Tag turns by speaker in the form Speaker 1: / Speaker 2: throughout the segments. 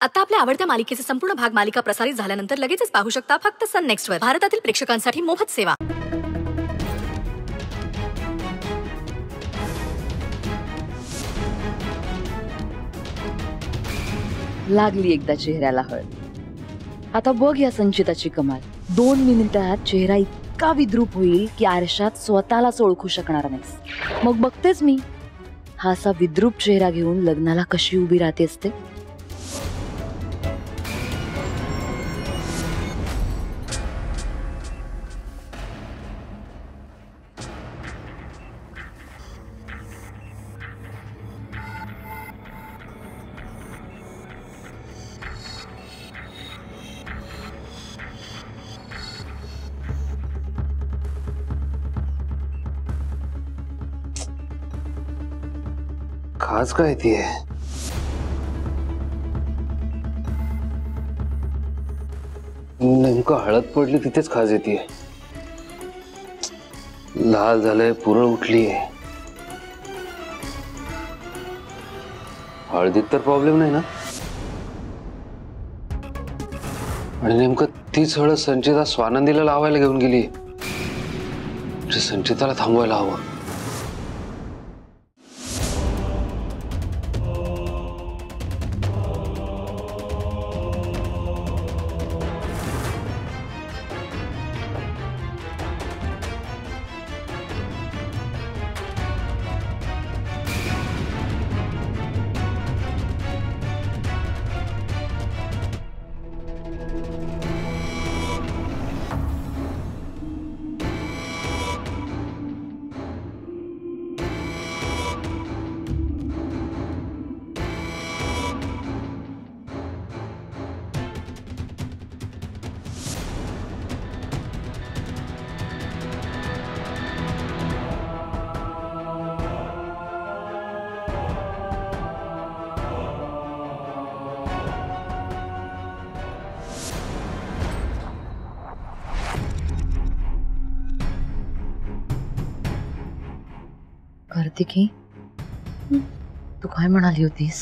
Speaker 1: आता आपल्या आवडत्या मालिकेचे संपूर्ण भाग मालिका प्रसारित झाल्यानंतर लगेचच पाहू शकता फक्त सन नेक्स्ट वर. भारतातील प्रेक्षकांसाठी मोफत सेवा.
Speaker 2: लागली एकदा चेहऱ्याला हळद. आता बघ या संचिताची कमाल. 2 मिनिटात चेहरा इतका विद्रूप होईल की आरशात स्वतःलाच ओळखू शकणार नाहीस. मग बघतेच मी हा असा विद्रूप चेहरा घेऊन लग्नाला कशी उभी राहते असते.
Speaker 3: खास काय ती नेमकं हळद पडली तिथेच खाज येते. लाल झालंय, पुरळ उठलीये. हळदीत तर प्रॉब्लेम नाही ना. आणि नेमकं तीच हळद संचिता स्वानंदीला लावायला घेऊन गेली. संचिताला थांबवायला हवं.
Speaker 2: कार्तिकी, तू काय म्हणाली होतीस?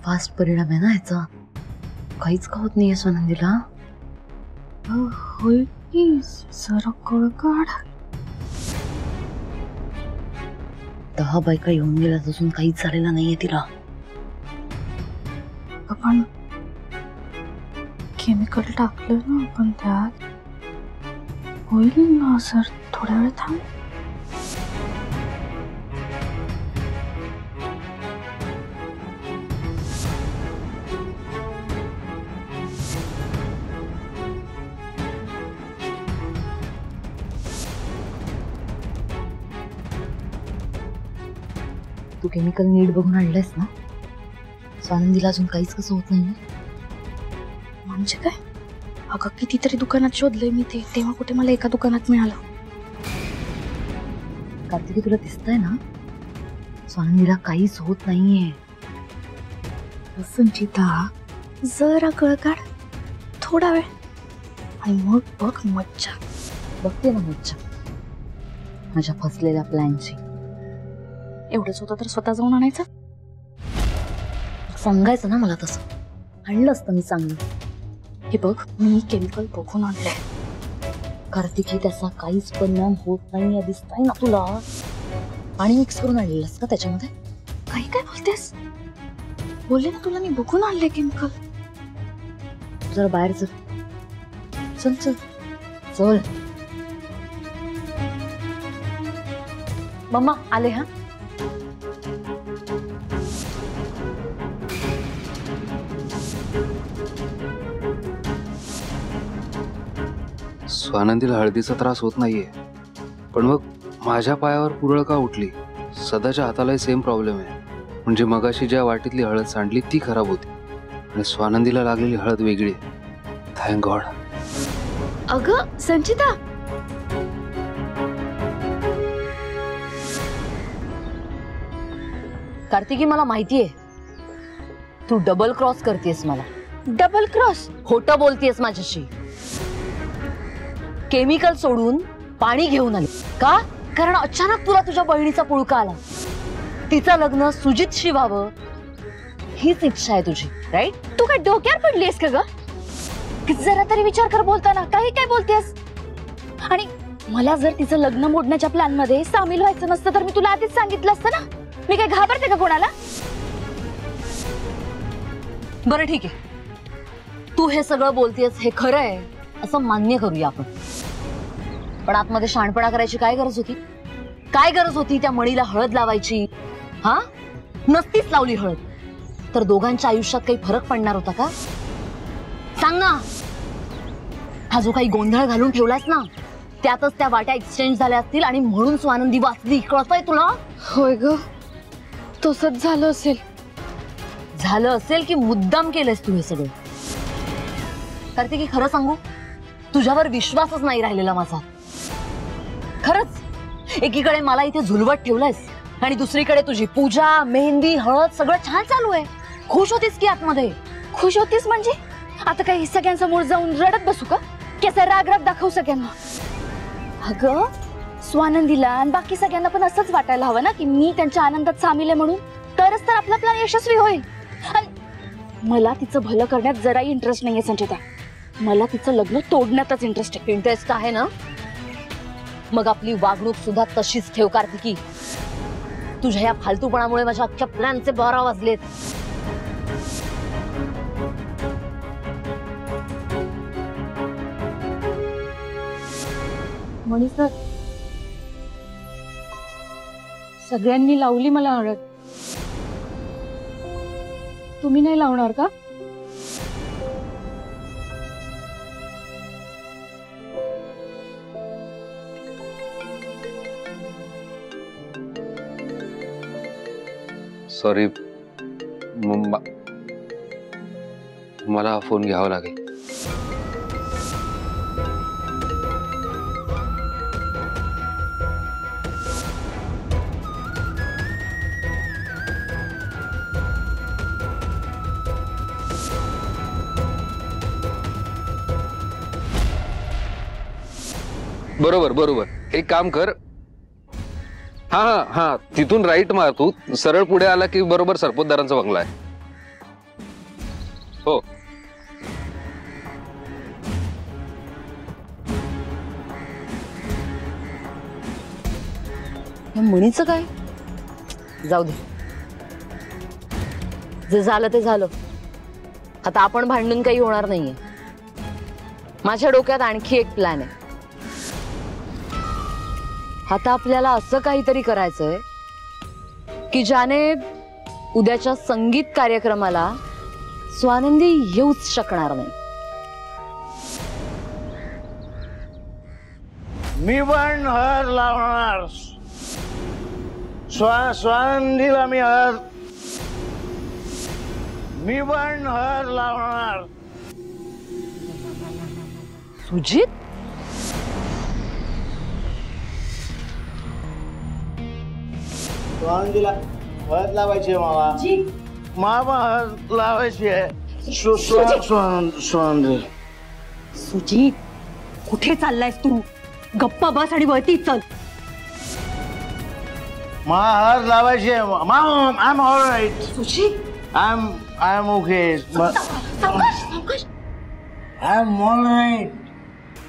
Speaker 2: फास्ट परिणाम आहे ना याचा. काहीच का होत नाहीये स्वानंदीला?
Speaker 4: होय की जरा कळ काढ.
Speaker 2: 10 बायका येऊन गेल्या अजून काहीच झालेलं नाहीये तिला.
Speaker 4: आपण केमिकल टाकलं ना आपण त्यात. होईल ना सर, थोड्या वेळ थांब.
Speaker 2: तू केमिकल नीट बघून आणलंयस ना? स्वानंदीला अजून काहीच कसं होत नाही.
Speaker 4: म्हणजे काय? अगं कितीतरी दुकानात शोधलंय मी ते, तेव्हा कुठे मला एका दुकानात मिळालं.
Speaker 2: कार्तिकी, तुला दिसतंय ना स्वानंदीला काहीच होत नाहीये.
Speaker 4: संचिता, जरा कळ काढ, थोडा वेळ, आणि मग बघ मज्जा.
Speaker 2: बघते ना मज्जा माझ्या फसलेल्या प्लॅनची.
Speaker 4: एवढंच होतं तर स्वतः जाऊन आणायचं.
Speaker 2: सांगायचं ना मला तसं. आणलं असतं मी चांगलं.
Speaker 4: हे बघ, मी केमिकल बघून आणलंय.
Speaker 2: कार्तिकी, त्याचा काहीच परिणाम होत नाही दिसतंय ना तुला. पाणी मिक्स करून आणलेलंस का त्याच्यामध्ये?
Speaker 4: काही काय बोलतेस? बोलले ना तुला मी बघून आणले केमिकल.
Speaker 2: जरा बाहेर चल. चल चल चल. मम्मा आले. हा,
Speaker 3: स्वानंदीला हळदीचा त्रास होत नाहीये, पण मग माझ्या पायावर पुरळ का उठली? सदाच्या हातालाही सेम प्रॉब्लेम आहे. म्हणजे मगाशी ज्या वाटीतली हळद सांडली ती खराब होती आणि स्वानंदीला लागलेली हळद वेगळी. Thank God.
Speaker 4: अगं संचिता,
Speaker 2: कार्तिकी, मला माहितीये तू डबल क्रॉस करतेस मला.
Speaker 4: Double cross?
Speaker 2: खोटं बोलतेस माझ्याशी. केमिकल सोडून पाणी घेऊन आली का? कारण अचानक तुला तुझ्या बहिणीचा पुळका आला. तिचं लग्न सुजितशी व्हावं हीच इच्छा आहे तुझी, राईट?
Speaker 4: तू काय डोक्यावर पडलीस का ग? जरा तरी विचार कर बोलताना, काही काय बोलतेस? आणि मला जर तिचं लग्न मोडण्याच्या प्लॅन मध्ये सामील व्हायचं नसतं तर मी तुला आधीच सांगितलं असतं ना. मी काय घाबरते का कोणाला?
Speaker 2: बरं ठीक आहे, तू हे सगळं बोलतेस हे खरं आहे असं मान्य करूया आपण, पण आतमध्ये शहाणपणा करायची काय गरज होती? काय गरज होती त्या मणीला हळद लावायची? हा, नसतीच लावली हळद तर दोघांच्या आयुष्यात काही फरक पडणार होता का? सांग ना. हा जो काही गोंधळ घालून ठेवलास ना त्यातच त्या वाट्या एक्सचेंज झाल्या असतील आणि म्हणून स्वानंदी वाचली, कळतंय तुला?
Speaker 4: होय ग, तसंच झालं असेल.
Speaker 2: झालं असेल की मुद्दाम केलंस तू हे सगळं? कार्तिकी खरं सांगू, तुझ्यावर विश्वासच नाही राहिलेला माझा. खरंच, एकीकडे मला इथे झुलवत ठेवलंयस आणि दुसरीकडे तुझी पूजा, मेहंदी, हळद सगळं छान चालू आहे. खुश होतीस की आतमध्ये?
Speaker 4: खुश होतीस म्हणजे आता काही सगळ्यांसमोर जाऊन रडत बसू का? कसा राग राग दाखवू सगळ्यांना? अगं, स्वानंदीला आणि बाकी सगळ्यांना पण असंच वाटायला हवं ना की मी त्यांच्या आनंदात सामील आहे म्हणून, तरच तर आपला प्लॅन यशस्वी होईल. आणि मला तिचं भलं करण्यात जराही इंटरेस्ट नाहीये संचिता. मला तिचं लग्न तोडण्यातच इंटरेस्ट आहे.
Speaker 2: इंटरेस्ट आहे ना? मग आपली वागणूक सुद्धा तशीच ठेव कार्तिकी. तुझ्या या फालतूपणामुळे माझ्या अख्ख्या प्लॅनचे 12 वाजलेत.
Speaker 4: म्हणी सर, सगळ्यांनी लावली मला हळद, तुम्ही नाही लावणार का?
Speaker 3: सॉरी, मला हा फोन घ्यावा लागेल. बरोबर बरोबर, एक काम कर, हा हा हा, तिथून राईट मार तू, सरळ पुढे आला की बरोबर सरपोतदारांचा बंगला आहे. हो.
Speaker 2: मणीचं काय? जाऊ दे, जे झालं ते झालं. आता आपण भांडून काही होणार नाहीये. माझ्या डोक्यात आणखी एक प्लॅन आहे. आता आपल्याला असं काहीतरी करायचंय की ज्याने उद्याच्या संगीत कार्यक्रमाला स्वानंदी येऊच शकणार नाही.
Speaker 5: मी पण हळद लावणार. स्वानंदीला मी पण हळद लावणार.
Speaker 2: सुजित,
Speaker 5: स्वानंदीला हळद लावायची आहे मला पण हळद लावायची आहे. स्वानंदी.
Speaker 6: सुजित, कुठे चाललायस तू? गप्पा बस आणि वरती चल.
Speaker 5: मला हळद लावायची आहे. I am all right.
Speaker 6: Sujit,
Speaker 5: I am okay. I am all right.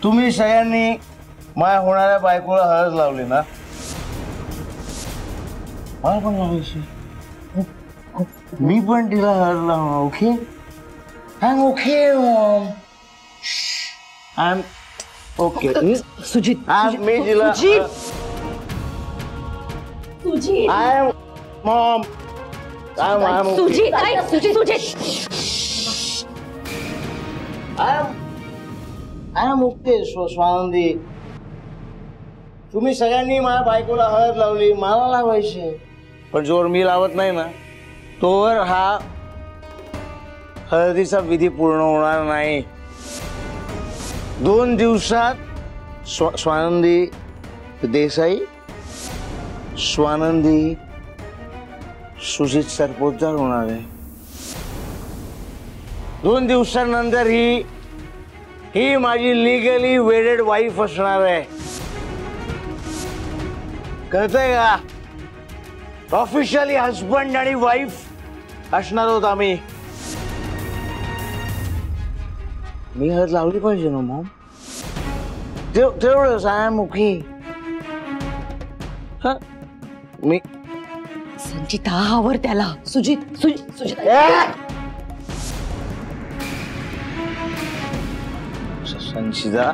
Speaker 5: तुम्ही सगळ्यांनी माझ्या होणाऱ्या बायकोला हळद लावली ना, मला पण लावायची. मी पण तिला हळद लावणार. Okay, I am okay mom. I am okay.
Speaker 6: Sujit,
Speaker 5: मी तिला I am mom. I am
Speaker 6: Sujit, ऐक, Sujit.
Speaker 5: I am okay. Swanandi, तुम्ही सगळ्यांनी माझ्या बायकोला हळद लावली, मला लावायची. पण जोर मी लावत नाही ना तोवर हा हळदीचा विधी पूर्ण होणार नाही. 2 दिवसात स्वानंदी देसाई, स्वानंदी सुजित सरपोतदार होणार आहे. 2 दिवसांनंतर ही माझी लिगली वेडेड वाईफ असणार आहे. कळतंय का? ऑफिशियली हजबंड आणि वाईफ असणार आहोत आम्ही. मी हळद लावली पाहिजे ना मॉम. तेवढंच आय एम ओके. मी
Speaker 6: संचिता आवर त्याला. सुजित सुजित
Speaker 5: संचिता,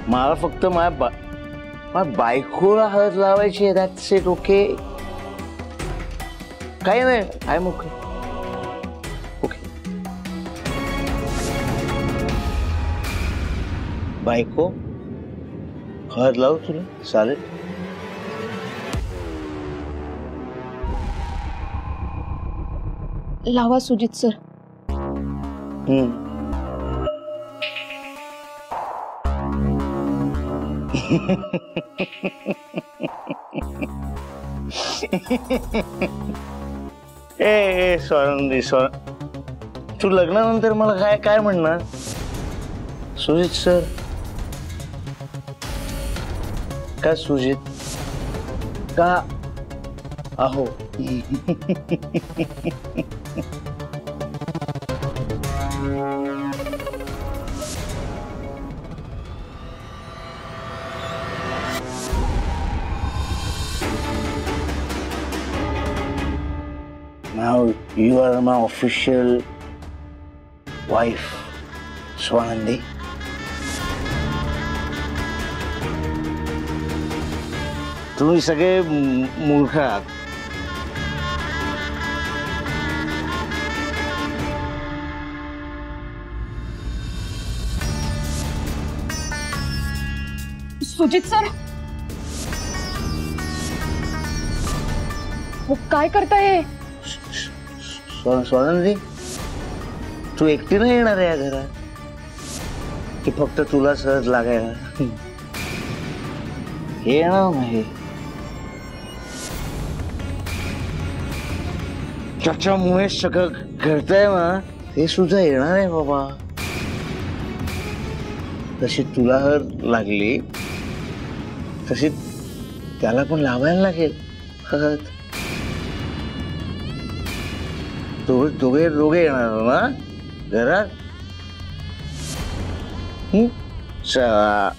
Speaker 5: मला फक्त माझ्या बायकोला हळद लावायची आहे. That's it. ओके, काही नाही. I am okay. ओके बायको, हळद लावू तुला? चालेल.
Speaker 4: लावा सुजित सर.
Speaker 5: ए स्वानंदी, तू लग्नानंतर मला काय काय म्हणणार? सुजित सर का सुजित का अहो? Now you are my official wife, Swanandi. तुम्ही सगळे मूर्ख आहात.
Speaker 6: सुजित सर,
Speaker 4: काय करताय?
Speaker 5: स्वानंदी, तू एकटी नाही येणार आहे या घरात की फक्त तुला सहज लागायला? हे येणार नाही. त्याच्यामुळे सगळं घडतंय ना, ते सुद्धा येणार आहे बाबा. तशी तुला हर लागली तशी त्याला पण लावायला लागेल हळद. दोघे येणार ना घरात. चला,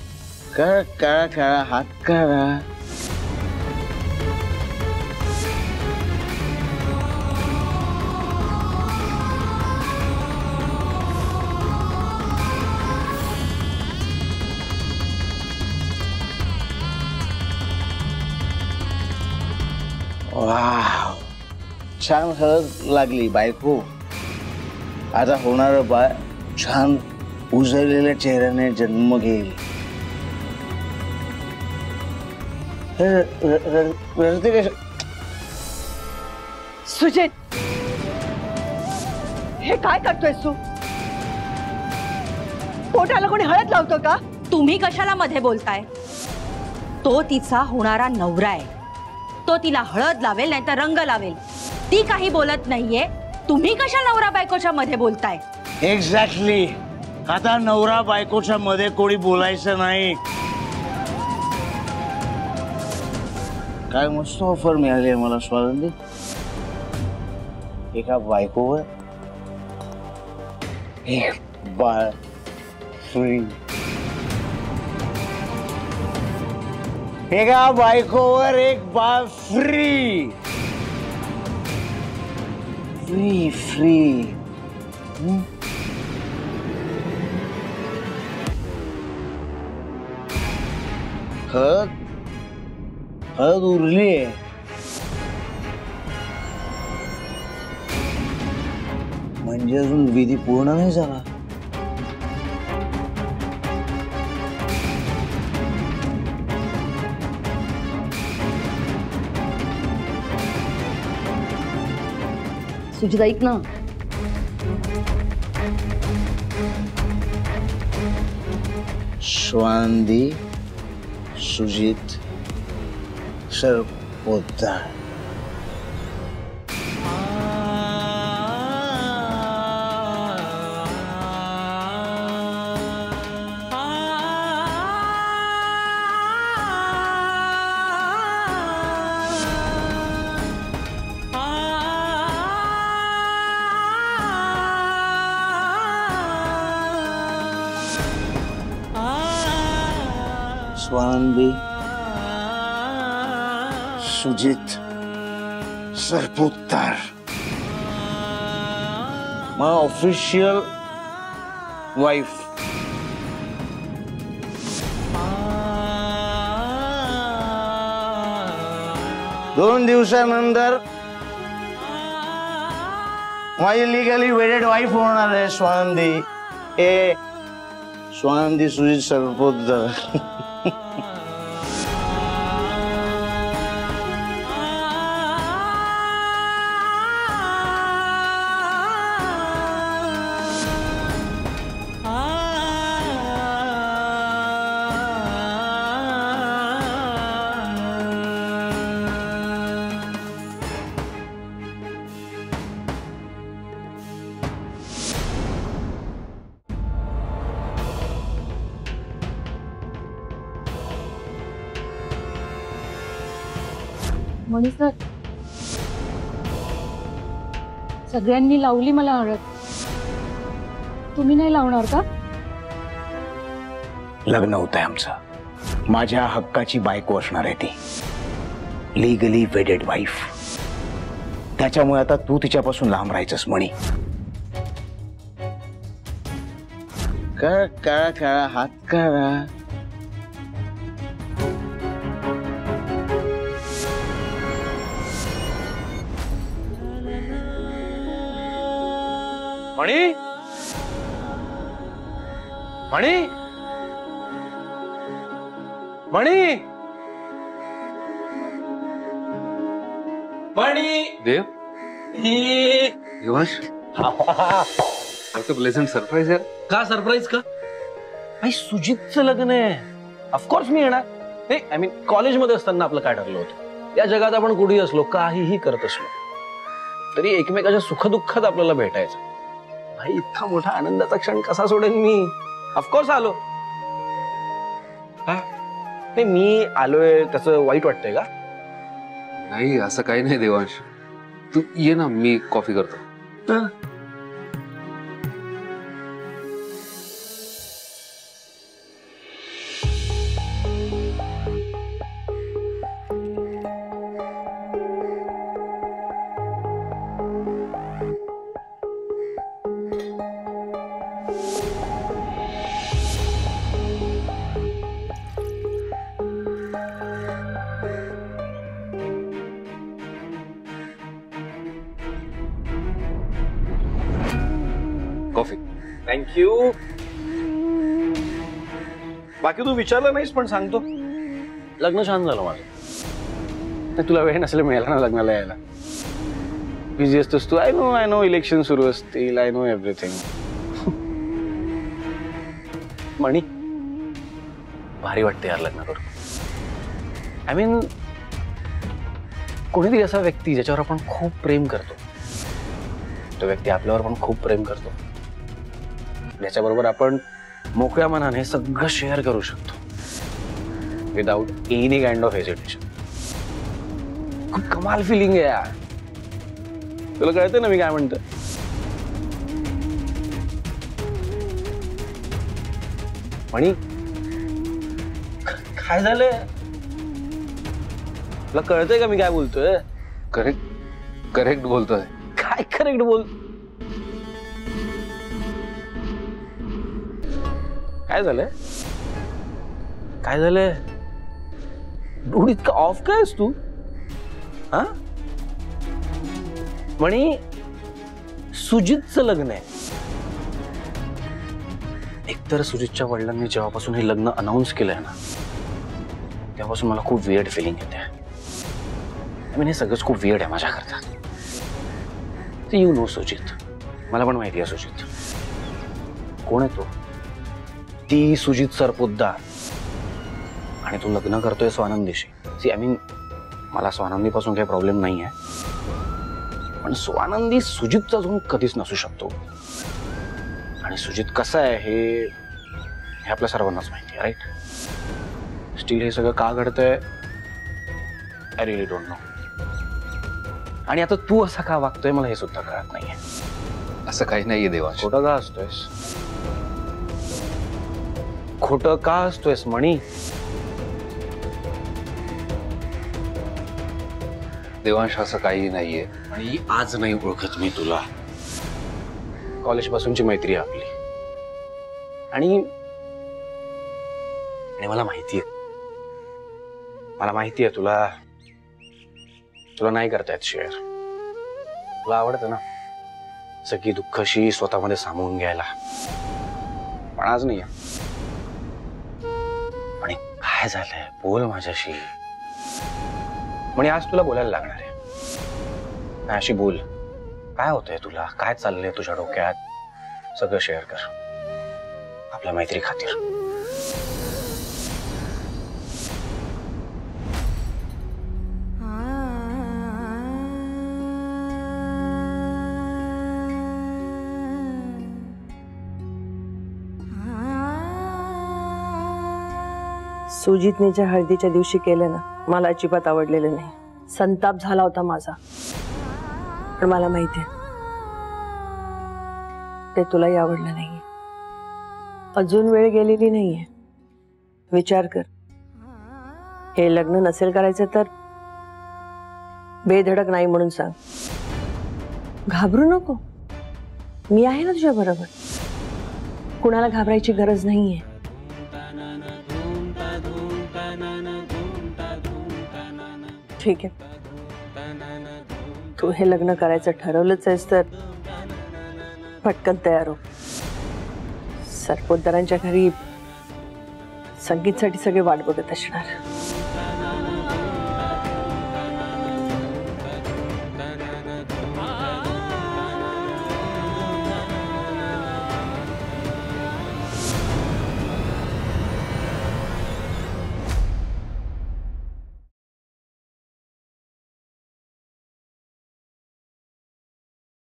Speaker 5: काळा हात काढा. वाव, छान हळद लागली बायको. आता होणारं बाळ छान उजळलेल्या चेहऱ्याने जन्म घेईल.
Speaker 6: सुजित, हे काय करतोयस तू? पोटाला कोणी हळद लावतो का?
Speaker 7: तुम्ही कशाला मध्ये बोलताय? तो तिचा होणारा नवरा आहे. तो तिला हळद लावेल नाही तर रंग लावेल. ती काही बोलत नाहीये. तुम्ही कशा नवरा बायकोच्या मध्ये बोलताय?
Speaker 5: एक्झॅक्टली. आता नवरा बायकोच्या मध्ये कोणी बोलायचं नाही. काय मस्त ऑफर मिळाली आहे मला स्वानंदी. एका बायकोवर एक बाळ फ्री. एका बायकोवर एक बाळ फ्री. Free free. हळद उरली आहे. म्हणजे अजून विधी पूर्ण नाही झाला.
Speaker 2: सुजित ऐक ना.
Speaker 5: Swanandi, Sujit, Sarpotdar. Swanandi, Sujit Sarpotdar, my official wife. दोन दिवसानंतर माझी लिगली वेडेड वाईफ होणार आहे स्वानंदी. ए स्वानंदी सुजित सरपोतदार.
Speaker 6: मणी सर, सगळ्यांनी लावली मला हळद, तुम्ही नाही लावणार का?
Speaker 5: लग्न होत आहे आमचं. माझ्या हक्काची बायको असणार आहे ती, लिगली वेडेड वाईफ. त्याच्यामुळे आता तू तिच्यापासून लांब राहायचंस मणी. काळा काळा काळा हात काळा.
Speaker 3: मणी, मणी, मणी, मणी. देव, देवांश, प्लेझंट सरप्राईज यार.
Speaker 8: का सरप्राईज का? भाई सुजितचं लग्न आहे, ऑफकोर्स मी येणार. नाही आय मीन कॉलेजमध्ये असताना आपलं काय ठरलं होतं, या जगात आपण कुठेही असलो, काहीही करत असलो तरी एकमेकाच्या सुखदुःखात आपल्याला भेटायचं. भाई इतका मोठा आनंदाचा क्षण कसा सोडेन मी? ऑफकोर्स आलो. नाही मी आलोय त्याचं वाईट वाटतंय का?
Speaker 3: नाही असं काही नाही देवांश, तू ये ना, मी कॉफी करतो. कॉफी.
Speaker 8: थँक्यू. बाकी तू विचारलं नाहीस पण सांगतो, लग्न छान झालं माझं. तुला वेळ नसेल मिळाला ना लग्नाला यायला, बिझी असतोस तू. आय नो इलेक्शन सुरू असतील, आय नो एव्हरीथिंग. मणी भारी वाटते यार लग्न करून. आय मीन कोणीतरी असा व्यक्ती ज्याच्यावर आपण खूप प्रेम करतो, तो व्यक्ती आपल्यावर पण खूप प्रेम करतो, ज्याच्याबरोबर आपण मोकळ्या मनाने सगळं शेअर करू शकतो without any kind of hesitation. खूप कमाल फिलिंग आहे यार. तुला कळतं ना मी काय म्हणतो? मणी काय झालंय? तुला कळतंय का मी काय बोलतोय?
Speaker 3: करेक्ट करेक्ट बोलतोय.
Speaker 8: काय करेक्ट बोल? काय झालंय? काय झालंय? डूड इतका ऑफ काय आहेस तू? हा म्हणी सुजितचं लग्न आहे. एकतर सुजितच्या वडिलांनी जेव्हापासून हे लग्न अनाउन्स केलंय ना, तेव्हापासून मला खूप वियर्ड फिलिंग येते. आय मीन हे सगळंच खूप वियर्ड आहे माझ्याकरता. यू नो सुजित, मला पण माहिती आहे सुजित कोण आहे तो. ती सुजित सरपोतदार, आणि तू लग्न करतोय स्वानंदीशी. सी आय मीन मला स्वानंदीपासून काही प्रॉब्लेम नाही आहे, पण स्वानंदी सुजितचा अजून कधीच नसू शकतो. आणि सुजित कसा आहे हे आपल्या सर्वांनाच माहिती आहे, राईट? स्टील हे सगळं का घडतंय आय रिअली डोंट नो. आणि आता तू असा का वागतोय मला हे सुद्धा कळत नाहीये.
Speaker 3: असं काही नाहीये देवांश.
Speaker 8: खोटं का असतोयस? खोटं का असतोयस मणी?
Speaker 3: देवांश असं काही नाहीये.
Speaker 8: आणि आज नाही ओळखत मी तुला. कॉलेज पासूनची मैत्री आहे आपली. आणि मला माहितीये तुला नाही करतायत शेअर. तुला आवडतं ना सगळी दुःखशी स्वतःमध्ये सामावून घ्यायला. पण आज नाही. आणि काय झालंय बोल माझ्याशी. म्हणजे आज तुला बोलायला लागणार आहे. अशी बोल, काय होतंय तुला, काय चाललंय तुझ्या डोक्यात, सगळं शेअर कर आपल्या मैत्री खातीर.
Speaker 6: सुजितनेच्या हळदीच्या दिवशी केलं ना, मला अजिबात आवडलेलं नाही. संताप झाला होता माझा. पण मला माहितीये ते तुलाही आवडलं नाहीये. अजून वेळ गेलेली नाहीये. विचार कर. हे लग्न नसेल करायचं तर बेधडक नाही म्हणून सांग. घाबरू नको. मी आहे ना तुझ्या बरोबर. कुणाला घाबरायची गरज नाहीये. ठीक आहे, तू हे लग्न करायचं ठरवलंच आहेस तर पटकन तयार हो. सरपोतदारांच्या घरी संगीतसाठी सगळे वाट बघत असणार.